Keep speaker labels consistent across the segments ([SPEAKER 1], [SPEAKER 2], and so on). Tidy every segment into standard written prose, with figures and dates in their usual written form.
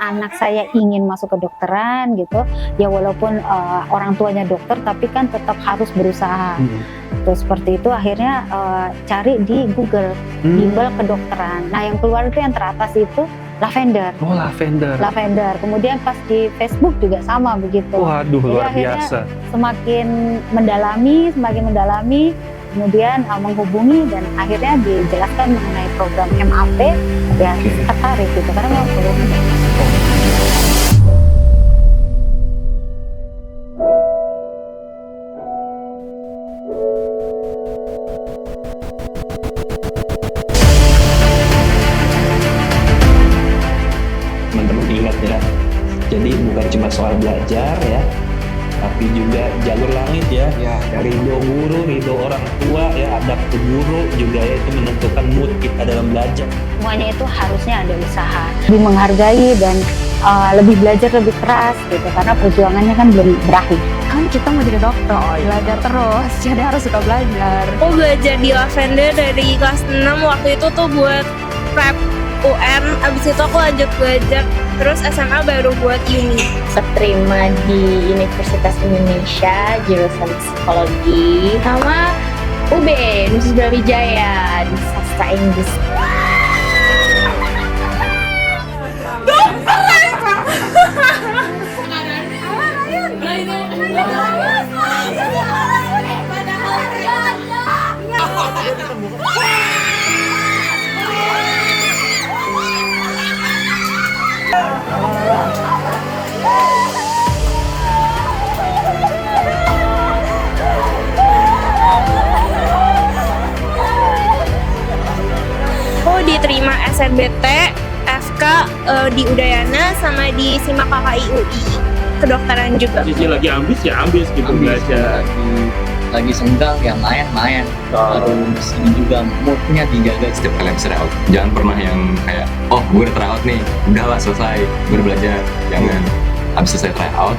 [SPEAKER 1] anak saya ingin masuk ke dokteran gitu, ya walaupun orang tuanya dokter, tapi kan tetap harus berusaha. Terus seperti itu akhirnya cari di Google bimbel kedokteran. Nah yang keluar itu yang teratas itu lavender.
[SPEAKER 2] Oh, lavender.
[SPEAKER 1] Lavender. Kemudian pas di Facebook juga sama begitu.
[SPEAKER 2] Waduh,
[SPEAKER 1] Jadi
[SPEAKER 2] luar
[SPEAKER 1] akhirnya
[SPEAKER 2] biasa.
[SPEAKER 1] semakin mendalami, kemudian menghubungi dan akhirnya dijelaskan mengenai program MAP, ya tertarik gitu karena memang programnya
[SPEAKER 3] teman-teman ingat ya, jadi bukan cuma soal belajar ya, tapi juga jalur langit ya, ridho guru, ridho orang tua ya, adab ke guru juga ya, itu menentukan mood kita dalam belajar.
[SPEAKER 1] semuanya itu harusnya ada usaha, lebih menghargai dan lebih belajar lebih keras gitu karena perjuangannya kan belum berakhir.
[SPEAKER 4] Kan kita mau jadi dokter, belajar terus, jadi harus suka belajar.
[SPEAKER 5] Aku belajar di Lavender dari kelas 6 waktu itu tuh buat prep UN, abis itu aku lanjut belajar, terus SMA baru buat uni.
[SPEAKER 6] Keterima di Universitas Indonesia jurusan psikologi sama UB Universitas Brawijaya di sastra Inggris.
[SPEAKER 5] Aku diterima SNBT, FK di Udayana sama di SIMAK KKI UI, kedokteran juga.
[SPEAKER 7] Sisi lagi ambis ya ambis gitu belajar.
[SPEAKER 8] Lagi senggang ya main-main. Terus ini juga moodnya dijaga.
[SPEAKER 9] Setiap kalian bisa tryout, jangan pernah yang kayak oh gue udah tryout nih, udahlah selesai, gue udah belajar. Jangan, habis selesai tryout,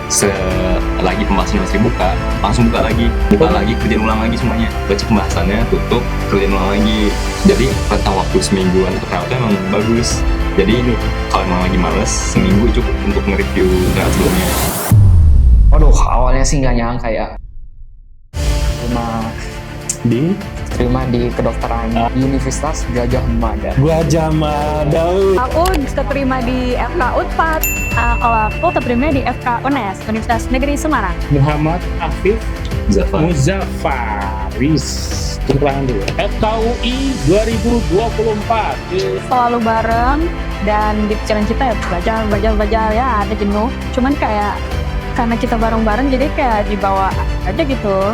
[SPEAKER 9] selagi pembahasan masih buka, langsung buka lagi, kerjain ulang lagi semuanya, baca pembahasannya, tutup, kerjain ulang lagi. Jadi rentang waktu semingguan untuk tryoutnya emang bagus. Jadi ini kalau emang lagi males, seminggu cukup untuk nge-review tryout sebelumnya.
[SPEAKER 8] Waduh, awalnya sih nggak nyangka ya. Terima di kedokteran Universitas Gajah Mada.
[SPEAKER 2] Gajah Mada.
[SPEAKER 4] Aku keterima di FK Unpad. Kalau aku keterima di FK UNES, Universitas Negeri Semarang.
[SPEAKER 7] Muhammad Afif
[SPEAKER 9] Zafar.
[SPEAKER 7] Muzafaris. Kurang dulu. FKUI 2024.
[SPEAKER 4] Selalu bareng dan di pikiran kita ya belajar ya ada jenuh. Cuman kayak karena kita bareng-bareng jadi kayak dibawa aja gitu.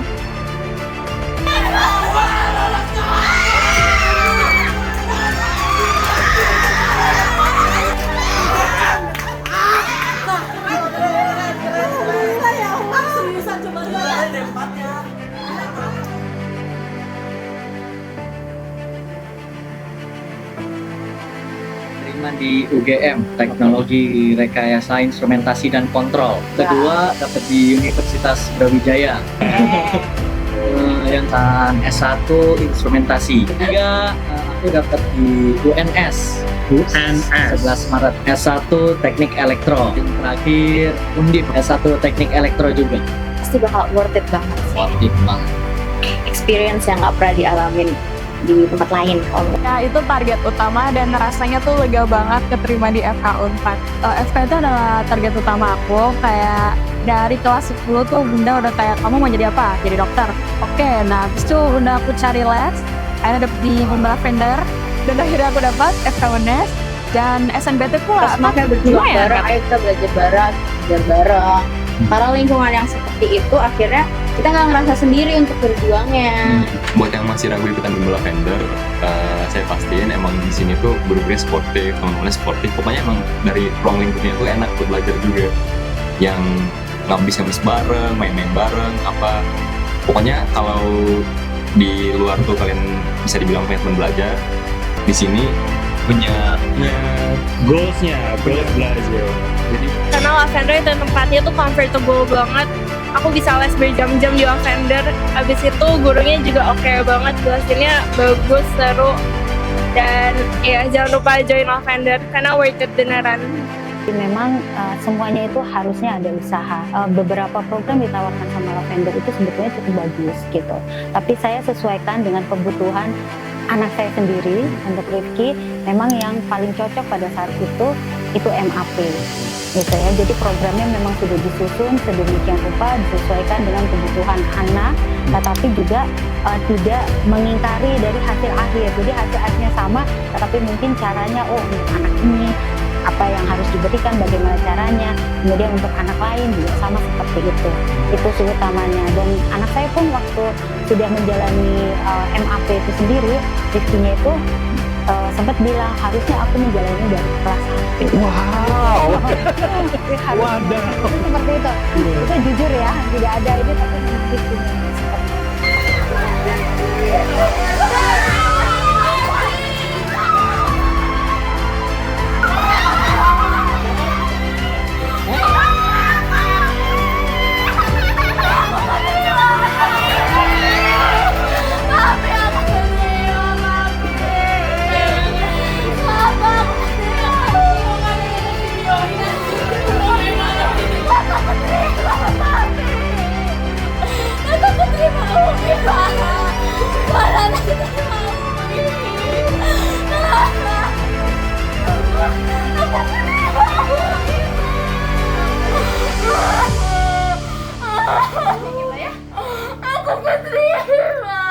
[SPEAKER 8] Terima di UGM, Teknologi Rekayasa Instrumentasi dan Kontrol. Kedua dapat di Universitas Brawijaya. Yang kan S1 Instrumentasi. Ketiga aku dapat di UNS. 11 Maret. S1 Teknik Elektro. Yang terakhir Undip S1 Teknik Elektro juga.
[SPEAKER 6] Pasti bakal worth it banget sih.
[SPEAKER 8] Wajib banget.
[SPEAKER 6] Experience yang nggak pernah dialamin di tempat lain.
[SPEAKER 4] Ya itu target utama dan rasanya tuh lega banget keterima di FK Unpad. FK itu adalah target utama aku, kayak dari kelas 10 tuh bunda udah kayak kamu mau jadi apa? Jadi dokter. Oke, nah habis itu bunda aku cari les, akhirnya dapet di bimbel Lavender dan akhirnya aku dapat FK UNES dan SNBT pula.
[SPEAKER 6] Terus makanya berjuang bareng, ayo kita belajar bareng. Karena lingkungan yang seperti itu akhirnya kita nggak ngerasa sendiri untuk berjuangnya.
[SPEAKER 9] Buat yang masih ragu ikutan bimbel Lavender, saya pastiin emang di sini tuh guru-gurunya sportif, teman-temannya sportif. Pokoknya emang dari ruang lingkupnya tuh enak buat belajar juga. Yang ngabis bareng, main-main bareng, apa. Pokoknya kalau di luar tuh kalian bisa dibilang punya teman belajar, di sini punya
[SPEAKER 7] goalsnya belajar.
[SPEAKER 9] Jadi
[SPEAKER 5] Karena Lavender itu tempatnya tuh comfortable banget. Aku bisa les berjam-jam di Lavender. Abis itu gurunya juga oke banget, jelasinnya bagus, seru. Dan ya jangan lupa join Lavender karena worth it beneran.
[SPEAKER 1] Memang semuanya itu harusnya ada usaha. Beberapa program ditawarkan sama Lavender itu sebetulnya cukup bagus gitu. Tapi saya sesuaikan dengan kebutuhan anak saya sendiri. Untuk Rifki, memang yang paling cocok pada saat itu MAP gitu ya. Jadi programnya memang sudah disusun sedemikian rupa, disesuaikan dengan kebutuhan anak, tetapi juga tidak mengingkari dari hasil akhir. Jadi hasil akhirnya sama, tetapi mungkin caranya untuk anak ini apa yang harus diberikan, bagaimana caranya. Kemudian untuk anak lain juga sama seperti itu. Itu sih utamanya. Dan anak saya pun waktu sudah menjalani MAP itu sendiri, Rifkinya itu sempat bilang harusnya aku menjalani dari kelas 1.
[SPEAKER 2] Wow.
[SPEAKER 1] Wadah. Itu seperti itu. Itu jujur ya, tidak ada ini tapi memang Rifkinya seperti itu.
[SPEAKER 5] Aku keterima.